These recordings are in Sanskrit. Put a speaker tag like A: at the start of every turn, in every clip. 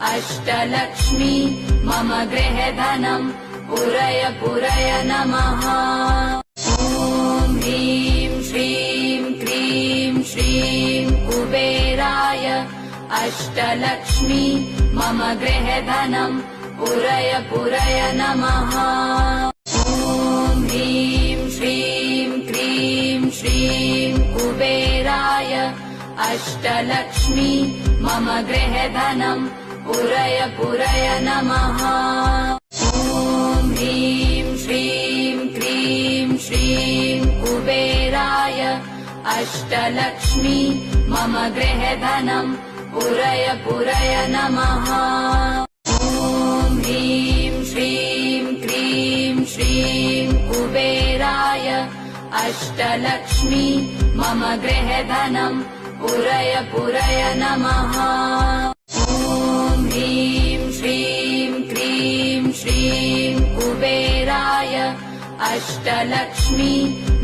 A: अष्टलक्ष्मी मम गृहे धनम् पुरय पुरय नमः। ॐ ह्रीं श्रीं क्रीं श्रीं कुबेराय अष्टलक्ष्मी मम गृहे धनम् पुरय पुरय नमः। ॐ ह्रीं श्रीं क्रीं श्रीं कुबेराय अष्टलक्ष्मी मम गृहे धनम् पुरय पुरय नमः। ॐ ह्रीं श्रीं क्रीं श्रीं कुबेराय अष्टलक्ष्मी मम गृहे धनम् पुरय पुरय नमः। ॐ ह्रीं श्रीं क्रीं श्रीं कुबेराय अष्टलक्ष्मी मम गृहे धनम् पुरय पुरय नमः। ॐ ह्रीं श्रीं क्रीं श्रीं कुबेराय अष्टलक्ष्मी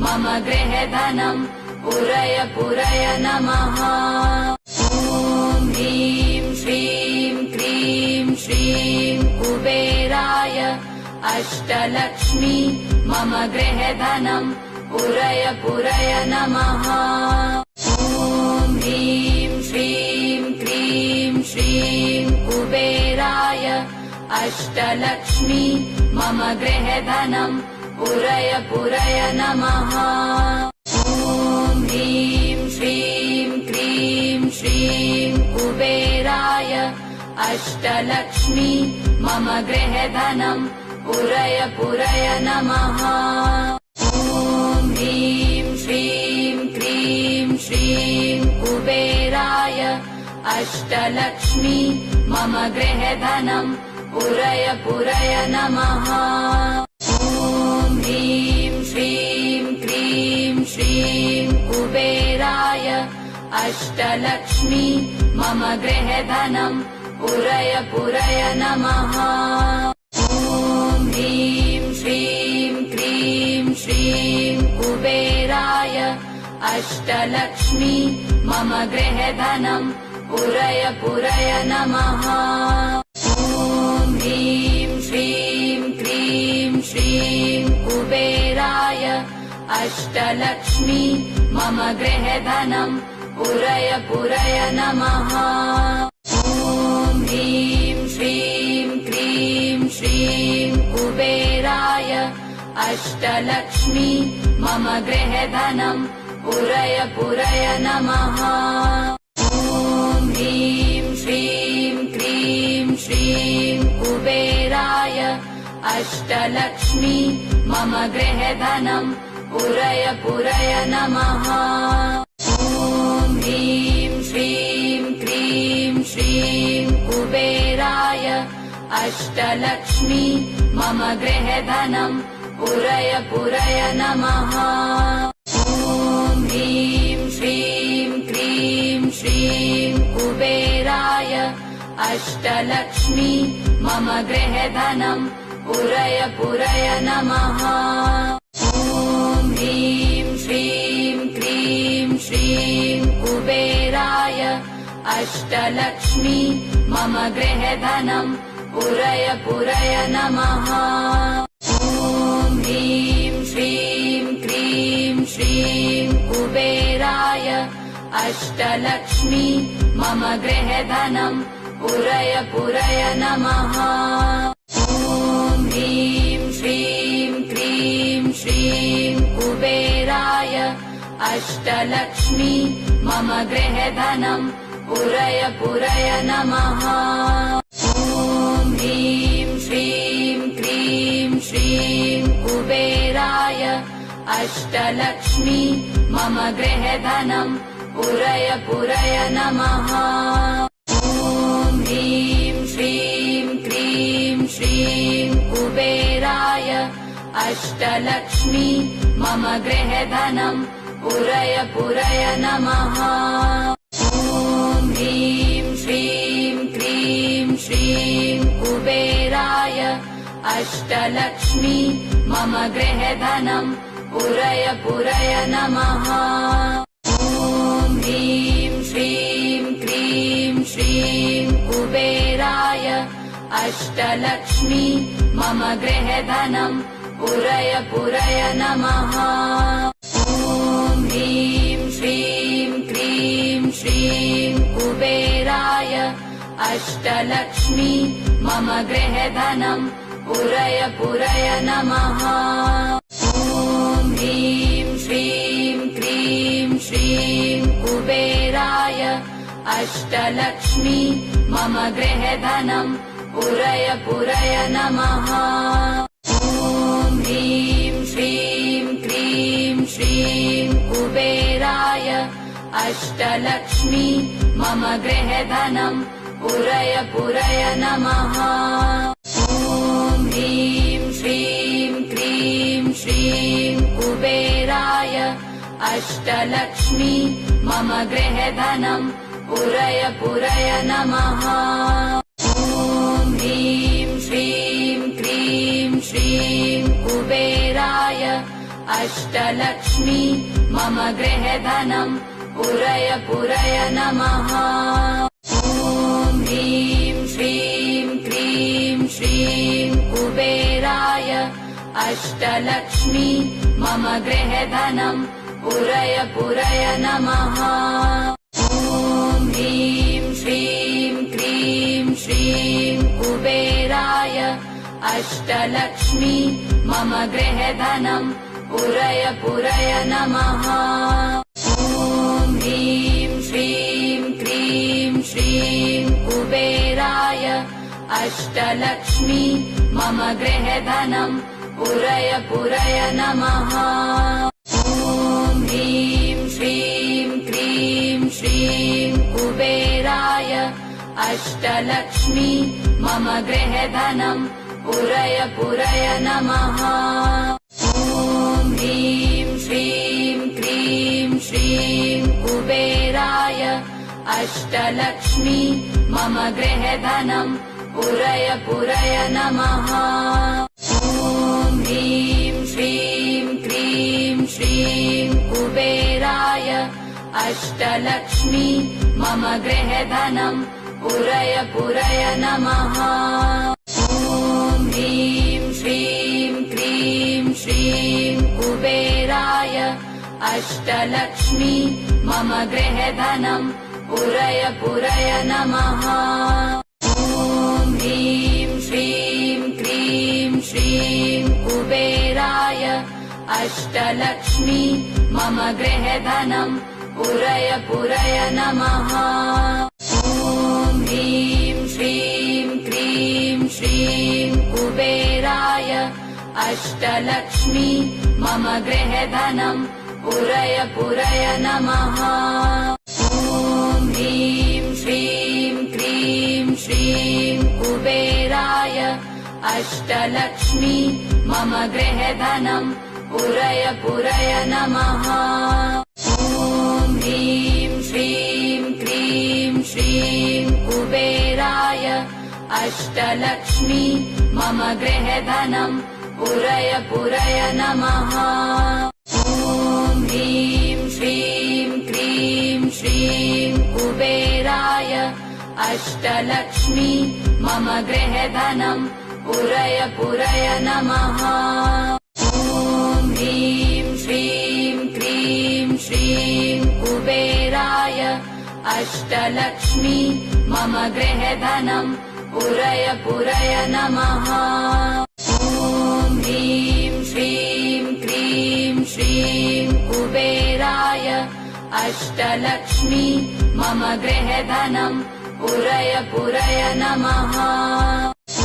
A: मम गृहे धनम् पुरय पुरय नमः। ॐ ह्रीं श्रीं क्रीं श्रीं कुबेराय अष्टलक्ष्मी मम गृहे धनम् पुरय पुरय नमः। ॐ ह्रीं श्रीं क्रीं श्रीं कुबेराय अष्टलक्ष्मी मम गृहे धनम् पुरय पुरय नमः। ॐ ह्रीं श्रीं क्रीं श्रीं कुबेराय अष्टलक्ष्मी मम गृहे धनम् पुरय पुरय नमः। ॐ ह्रीं श्रीं क्रीं श्रीं कुबेराय अष्टलक्ष्मी मम गृहे धनम् पुरय पुरय नमः। ॐ ह्रीं श्रीं क्रीं श्रीं कुबेराय अष्टलक्ष्मी मम गृहे धनम् पुरय पुरय नमः। ॐ ह्रीं श्रीं क्रीं श्रीं कुबेराय अष्टलक्ष्मी मम गृहे धनम् पुरय पुरय नमः। ॐ ह्रीं श्रीं क्रीं श्रीं कुबेराय अष्टलक्ष्मी मम गृहे धनम् पुरय पुरय नमः। ॐ ह्रीं श्रीं क्रीं श्रीं कुबेराय अष्टलक्ष्मी मम गृहे धनम् पुरय पुरय नमः। ॐ ह्रीं श्रीं क्रीं श्रीं कुबेराय अष्टलक्ष्मी मम गृहे धनम् पुरय पुरय नमः। ॐ ह्रीं श्रीं क्रीं श्रीं कुबेराय अष्टलक्ष्मी मम गृहे धनम् पुरय पुरय नमः। ॐ ह्रीं श्रीं क्रीं श्रीं कुबेराय अष्टलक्ष्मी मम गृहे धनम् पुरय पुरय नमः। ॐ ह्रीं श्रीं क्रीं श्रीं कुबेराय अष्टलक्ष्मी मम गृहे धनम् पुरय पुरय नमः। ॐ ह्रीं श्रीं क्रीं श्रीं कुबेराय अष्टलक्ष्मी मम गृहे धनम् पुरय पुरय नमः। ॐ ह्रीं श्रीं क्रीं श्रीं कुबेराय अष्टलक्ष्मी मम गृहे धनम् पुरय पुरय नमः। ॐ ह्रीं श्रीं क्रीं श्रीं कुबेराय अष्टलक्ष्मी मम गृहे धनम् पुरय पुरय नमः। ॐ ह्रीं श्रीं क्रीं श्रीं कुबेराय अष्टलक्ष्मी मम गृहे धनम् पुरय पुरय नमः। ॐ ह्रीं श्रीं क्रीं श्रीं कुबेराय अष्टलक्ष्मी मम गृहे धनम् पुरय पुरय नमः। ॐ ह्रीं श्रीं क्रीं श्रीं कुबेराय अष्टलक्ष्मी मम गृहधनम् पुरय पुरय नमः। ॐ ह्रीं श्रीं क्रीं श्रीं कुबेराय अष्टलक्ष्मी मम गृहधनम् पुरय पुरय नमः। ॐ ह्रीं श्रीं क्रीं श्रीं कुबेराय अष्टलक्ष्मी मम गृहधनम् पुरय पुरय नमः। ॐ ह्रीं श्रीं क्रीं श्रीं कुबेराय अष्टलक्ष्मी मम गृहधनम् पुरय पुरय नमः। ॐ ह्रीं श्रीं क्रीं श्रीं कुबेराय अष्टलक्ष्मी मम गृहधनम् पुरय पुरय नमः। ॐ ह्रीं श्रीं क्रीं श्रीं कुबेराय अष्टलक्ष्मी मम गृहधनम् पुरय पुरय नमः। ॐ ह्रीं श्रीं क्रीं श्रीं कुबेराय अष्टलक्ष्मी मम गृहधनम् पुरय पुरय नमः। ॐ ह्रीं श्रीं क्रीं श्रीं कुबेराय अष्टलक्ष्मी मम गृहधनम् पुरय पुरय नमः। ॐ ह्रीं श्रीं क्रीं श्रीं कुबेराय अष्टलक्ष्मी मम गृहधनम् पुरय पुरय नमः। ॐ ह्रीं श्रीं क्रीं श्रीं कुबेराय अष्टलक्ष्मी मम गृहधनम् पुरय पुरय नमः। ॐ ह्रीं श्रीं क्रीं श्रीं कुबेराय अष्टलक्ष्मी मम गृहधनम् पुरय पुरय नमः। ॐ ह्रीं श्रीं क्रीं श्रीं कुबेराय अष्टलक्ष्मी मम गृहधनम् पुरय पुरय नमः। ॐ ह्रीं श्रीं क्रीं श्रीं कुबेराय अष्टलक्ष्मी मम गृहधनम् पुरय पुरय नमः। ॐ ह्रीं श्रीं क्रीं श्रीं कुबेराय अष्टलक्ष्मी मम गृहधनम् पुरय पुरय नमः। ॐ ह्रीं श्रीं क्रीं श्रीं कुबेराय अष्टलक्ष्मी मम गृहधनम् पुरय पुरय नमः। ॐ ह्रीं श्रीं क्रीं श्रीं कुबेराय अष्टलक्ष्मी मम गृहधनम् पुरय पुरय नमः। ॐ ह्रीं श्रीं क्रीं श्रीं कुबेराय अष्टलक्ष्मी मम गृहधनम् पुरय पुरय नमः। ॐ ह्रीं श्रीं क्रीं श्रीं कुबेराय अष्टलक्ष्मी मम गृहधनम् पुरय पुरय नमः। ॐ ह्रीं श्रीं क्रीं श्रीं कुबेराय अष्टलक्ष्मी मम गृहधनम् पुरय पुरय नमः। ॐ ह्रीं श्रीं क्रीं श्रीं कुबेराय अष्टलक्ष्मी मम गृहधनम् पुरय पुरय नमः।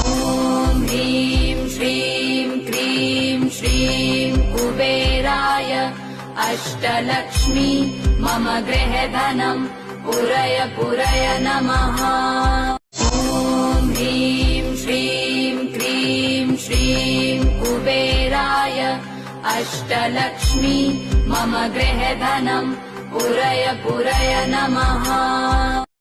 A: ॐ ह्रीं श्रीं क्रीं श्रीं कुबेराय अष्टलक्ष्मी मम गृहधनम् पुरय पुरय नमः। ॐ ह्रीं श्रीं क्रीं श्रीं कुबेराय अष्टलक्ष्मी मम गृहधनम् पुरय पुरय नमः।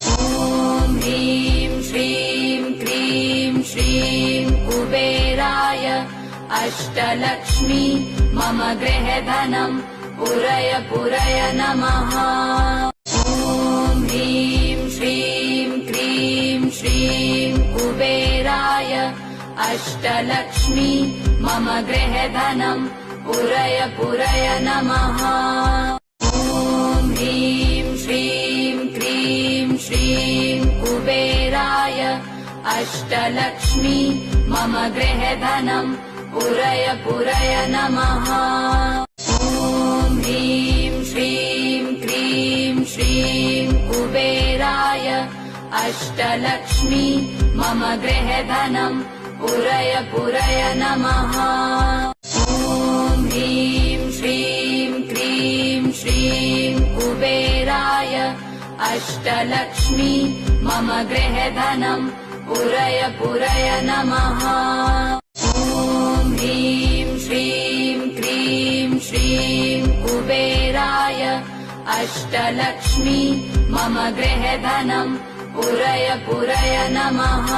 A: ॐ ह्रीं श्रीं क्रीं श्रीं कुबेराय अष्टलक्ष्मी मम गृहधनम् पुरय पुरय नमः। ॐ ह्रीं श्रीं क्रीं श्रीं कुबेराय अष्टलक्ष्मी मम गृहे धनम् पुरय पुरय नमः। ॐ ह्रीं श्रीं क्रीं श्रीं कुबेराय अष्टलक्ष्मी मम गृहे धनम् पुरय पुरय नमः। ॐ ह्रीं श्रीं क्रीं श्रीं कुबेराय अष्टलक्ष्मी मम गृहे धनम् पुरय पुरय नमः। ॐ ह्रीं श्रीं क्रीं श्रीं कुबेराय अष्टलक्ष्मी मम गृहे धनम् पुरय पुरय नमः। ॐ ह्रीं श्रीं क्रीं श्रीं कुबेराय अष्टलक्ष्मी मम गृहे धनम् पुरय पुरय नमः।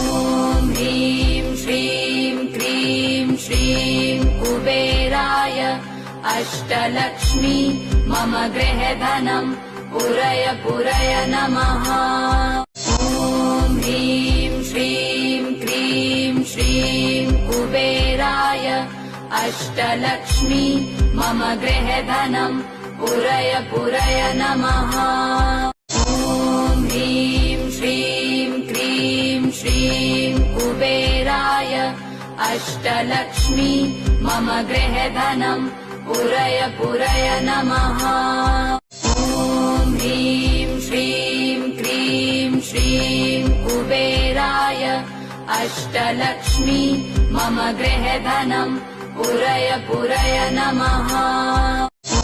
A: ॐ ह्रीं श्रीं क्रीं श्रीं कुबेराय अष्टलक्ष्मी मम गृहे धनम् पुरय पुरय नमः। ॐ ह्रीं श्रीं क्रीं श्रीं कुबेराय अष्टलक्ष्मी मम गृहे धनम् पुरय पुरय नमः। ॐ ह्रीं श्रीं क्रीं श्रीं कुबेराय अष्टलक्ष्मी मम गृहे धनम् पुरय पुरय नमः। ॐ ह्रीं श्रीं क्रीं श्रीं कुबेराय अष्टलक्ष्मी मम गृहे धनम् पुरय पुरय नमः।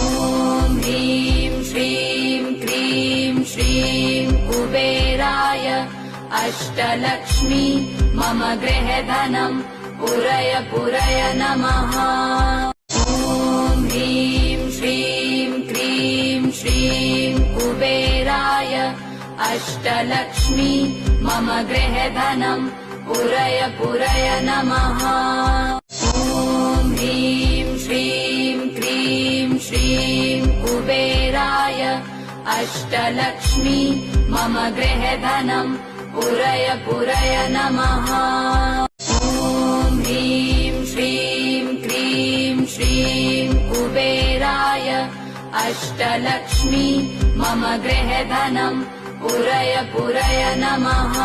A: ॐ ह्रीं श्रीं क्रीं श्रीं कुबेराय अष्टलक्ष्मी मम गृहे धनम् पुरय पुरय नमः। ॐ ह्रीं श्रीं क्रीं श्रीं कुबेराय अष्टलक्ष्मी मम गृहे धनम् पुरय पुरय नमः। ॐ ह्रीं श्रीं क्रीं श्रीं कुबेराय अष्टलक्ष्मी मम गृहे धनम् पुरय पुरय नमः। ॐ ह्रीं श्रीं क्रीं श्रीं कुबेराय अष्टलक्ष्मी मम गृहे धनम् पुरय पुरय नमः।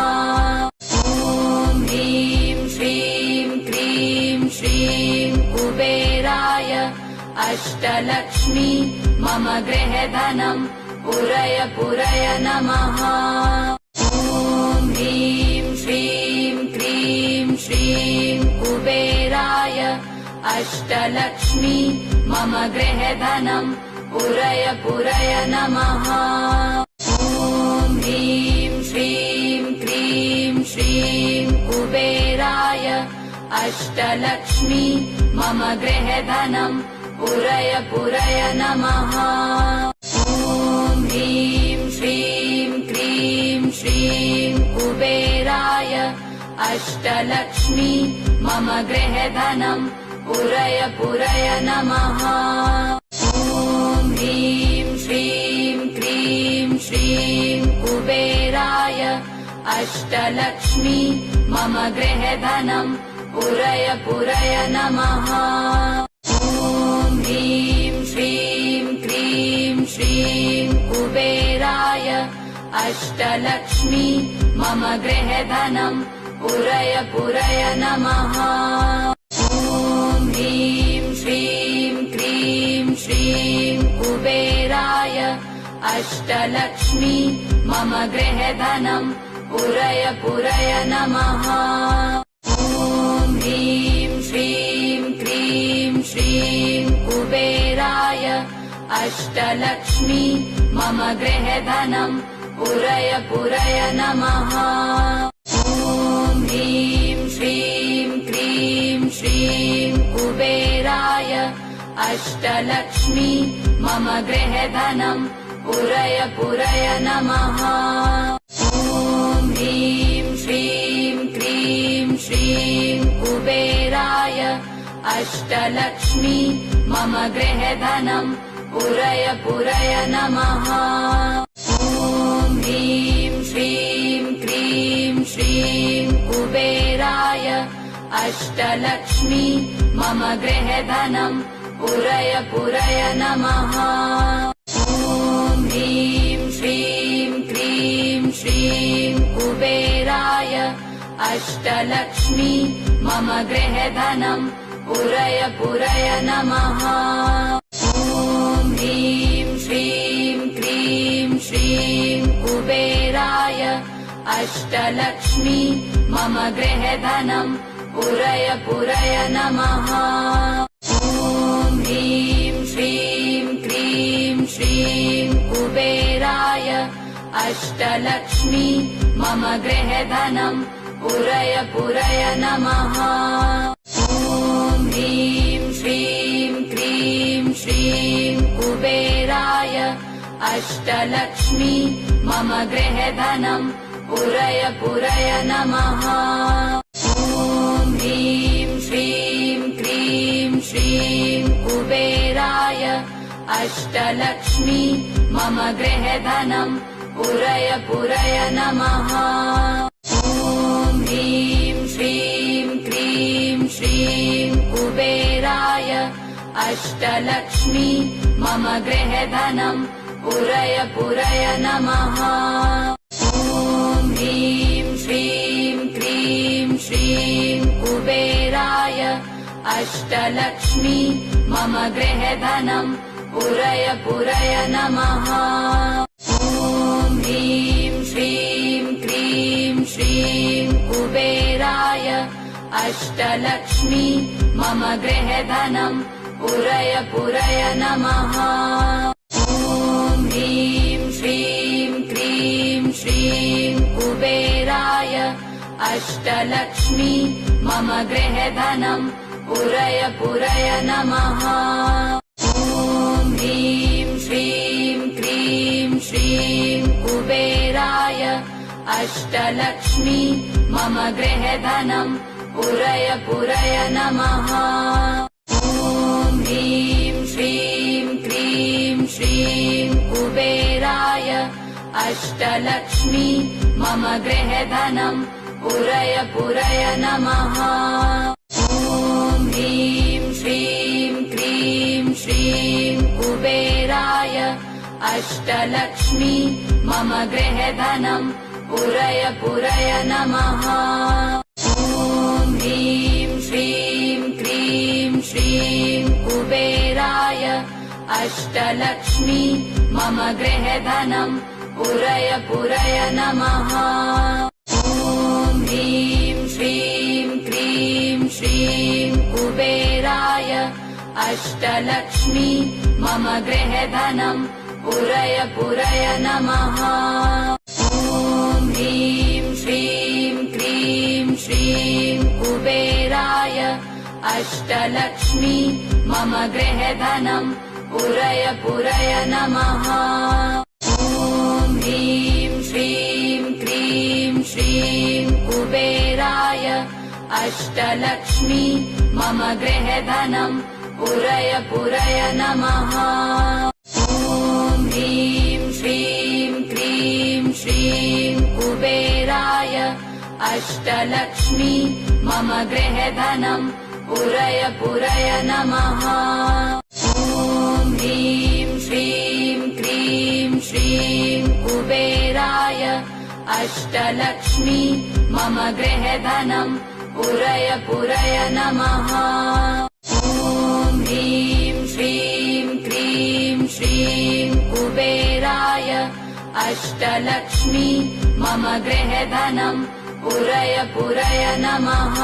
A: ॐ ह्रीं श्रीं क्रीं श्रीं कुबेराय अष्टलक्ष्मी मम गृहे धनम् पुरय पुरय नमः। ॐ ह्रीं श्रीं क्रीं श्रीं कुबेराय अष्टलक्ष्मी मम गृहे धनम् पुरय पुरय नमः। ॐ ह्रीं श्रीं क्रीं श्रीं कुबेराय अष्टलक्ष्मी मम गृहे धनम् पुरय पुरय नमः। ॐ ह्रीं श्रीं क्रीं श्रीं कुबेराय अष्टलक्ष्मी मम गृहे धनम् पुरय पुरय नमः। ॐ ह्रीं श्रीं क्रीं श्रीं कुबेराय अष्टलक्ष्मी मम गृहे धनम् पुरय पुरय नमः। ॐ ह्रीं श्रीं क्रीं श्रीं कुबेराय अष्टलक्ष्मी मम गृहे धनम् पुरय पुरय नमः। ॐ ह्रीं श्रीं क्रीं श्रीं कुबेराय अष्टलक्ष्मी मम गृहे धनम् पुरय पुरय नमः। ॐ ह्रीं श्रीं क्रीं श्रीं कुबेराय अष्टलक्ष्मी मम गृहे धनम् पुरय पुरय नमः। ॐ ह्रीं श्रीं क्रीं श्रीं कुबेराय अष्टलक्ष्मी मम गृहे धनम् पुरय पुरय नमः। ॐ ह्रीं श्रीं क्रीं श्रीं कुबेराय अष्टलक्ष्मी मम गृहे धनम् पुरय पुरय नमः। ॐ ह्रीं श्रीं क्रीं श्रीं कुबेराय अष्टलक्ष्मी मम गृहधनम् पुरय पुरय नमः। ॐ ह्रीं श्रीं क्रीं श्रीं कुबेराय अष्टलक्ष्मी मम गृहधनम् पुरय पुरय नमः। ॐ ह्रीं श्रीं क्रीं श्रीं कुबेराय अष्टलक्ष्मी मम गृहधनम् पुरय पुरय नमः। ॐ ह्रीं श्रीं क्रीं श्रीं कुबेराय अष्टलक्ष्मी मम गृहधनम् पुरय पुरय नमः। ॐ ह्रीं श्रीं क्रीं श्रीं कुबेराय अष्टलक्ष्मी मम गृहधनम् पुरय पुरय नमः। ॐ ह्रीं श्रीं क्रीं श्रीं कुबेराय अष्टलक्ष्मी मम गृहधनम् पुरय पुरय नमः। ॐ ह्रीं श्रीं क्रीं श्रीं कुबेराय अष्टलक्ष्मी मम गृहधनम् पुरय पुरय नमः। ॐ ह्रीं श्रीं क्रीं श्रीं कुबेराय अष्टलक्ष्मी मम गृहधनम् पुरय पुरय नमः। ॐ ह्रीं श्रीं क्रीं श्रीं कुबेराय अष्टलक्ष्मी मम गृहधनम् पुरय पुरय नमः। ॐ ह्रीं श्रीं क्रीं श्रीं कुबेराय अष्टलक्ष्मी मम गृहधनम् पुरय पुरय नमः। ॐ ह्रीं श्रीं क्रीं श्रीं कुबेराय अष्टलक्ष्मी मम गृहधनम् पुरय पुरय नमः। ॐ ह्रीं श्रीं क्रीं श्रीं कुबेराय अष्टलक्ष्मी मम गृहधनम् पुरय पुरय नमः। ॐ ह्रीं श्रीं क्रीं श्रीं कुबेराय अष्टलक्ष्मी मम गृहधनम् पुरय पुरय नमः। ॐ ह्रीं श्रीं क्रीं श्रीं कुबेराय अष्टलक्ष्मी मम गृहधनम् पुरय पुरय नमः। ॐ ह्रीं श्रीं क्रीं श्रीं कुबेराय अष्टलक्ष्मी मम गृहधनम् पुरय पुरय नमः। ॐ ह्रीं श्रीं क्रीं श्रीं कुबेराय अष्टलक्ष्मी मम गृहधनम् पुरय पुरय नमः। ॐ ह्रीं श्रीं क्रीं श्रीं कुबेराय अष्टलक्ष्मी मम गृहधनम् पुरय पुरय नमः। ॐ ह्रीं श्रीं क्रीं श्रीं कुबेराय अष्टलक्ष्मी मम गृहधनम् पुरय पुरय नमः। ॐ ह्रीं श्रीं क्रीं श्रीं कुबेराय अष्टलक्ष्मी मम गृहधनम् पुरय पुरय नमः। ॐ ह्रीं श्रीं क्रीं श्रीं कुबेराय अष्टलक्ष्मी मम गृहधनम् पुरय पुरय नमः।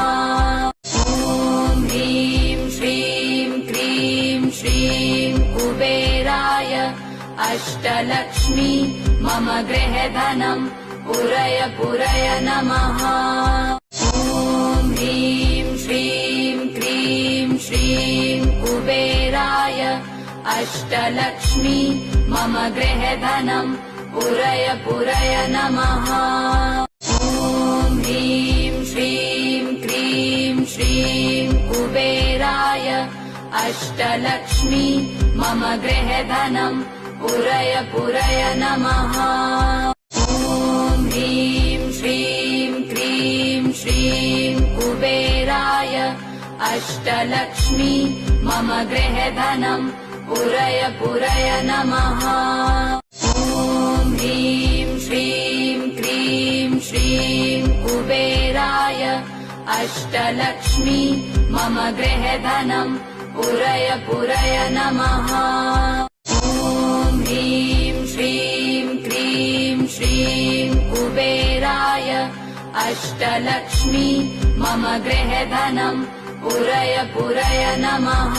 A: ॐ ह्रीं श्रीं क्रीं श्रीं कुबेराय अष्टलक्ष्मी मम गृहधनम् पुरय पुरय नमः। ॐ ह्रीं श्रीं क्रीं श्रीं कुबेराय अष्टलक्ष्मी मम गृहधनम् पुरय पुरय नमः। ॐ ह्रीं श्रीं क्रीं श्रीं कुबेराय अष्टलक्ष्मी मम गृहधनम् पुरय पुरय नमः। ॐ ह्रीं श्रीं क्रीं श्रीं कुबेराय अष्टलक्ष्मी मम गृहे धनम् पुरय पुरय नमः। ॐ ह्रीं श्रीं क्रीं श्रीं कुबेराय अष्टलक्ष्मी मम गृहे धनम् पुरय पुरय नमः। ॐ ह्रीं श्रीं क्रीं श्रीं कुबेराय अष्टलक्ष्मी मम गृहे धनम् पुरय पुरय नमः।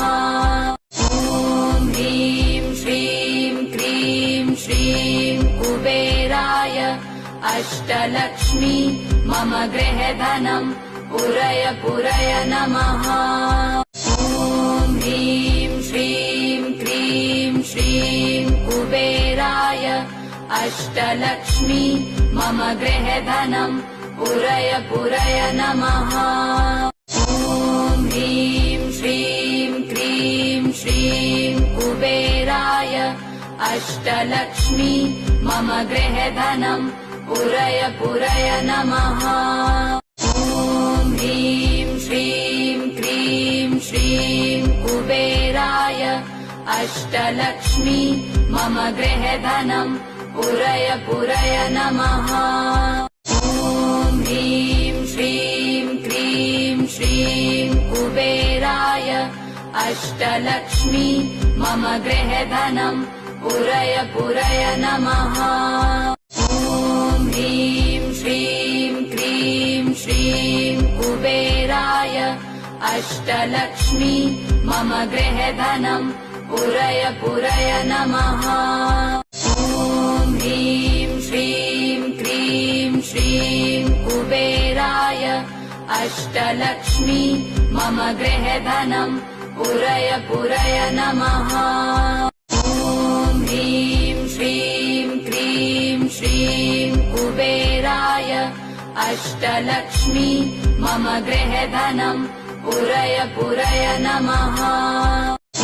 A: ॐ ह्रीं श्रीं क्रीं श्रीं कुबेराय अष्टलक्ष्मी मम गृहे धनम् पुरय पुरय नमः। ॐ ह्रीं श्रीं क्रीं श्रीं कुबेराय अष्टलक्ष्मी मम गृहे धनम् पुरय पुरय नमः। ॐ ह्रीं श्रीं क्रीं श्रीं कुबेराय अष्टलक्ष्मी मम गृहे धनम् पुरय पुरय नमः। ॐ ह्रीं श्रीं क्रीं श्रीं कुबेराय अष्टलक्ष्मी मम गृहे धनम् पुरय पुरय नमः। ॐ ह्रीं श्रीं क्रीं श्रीं कुबेराय अष्टलक्ष्मी मम गृहे धनम् पुरय पुरय नमः। ॐ ह्रीं श्रीं क्रीं श्रीं कुबेराय अष्टलक्ष्मी मम गृहे धनम् पुरय पुरय नमः। ॐ ह्रीं श्रीं क्रीं श्रीं कुबेराय अष्टलक्ष्मी मम गृहे धनम् पुरय पुरय नमः। ॐ ह्रीं श्रीं क्रीं श्रीं कुबेराय अष्टलक्ष्मी मम गृहे धनम् पुरय पुरय नमः।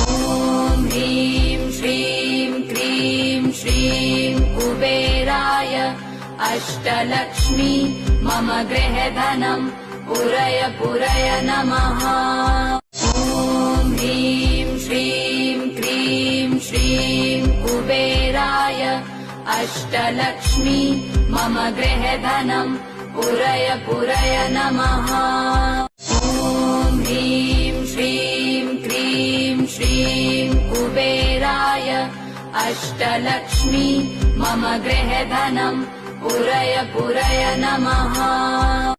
A: ॐ ह्रीं श्रीं क्रीं श्रीं कुबेराय अष्टलक्ष्मी मम गृहे धनम् पुरय पुरय नमः। ॐ ह्रीं श्रीं क्रीं श्रीं कुबेराय अष्टलक्ष्मी मम गृहे धनम् पुरय पुरय नमः। ॐ ह्रीं श्रीं क्रीं श्रीं कुबेराय अष्टलक्ष्मी मम गृहे धनम् पुरय पुरय नमः।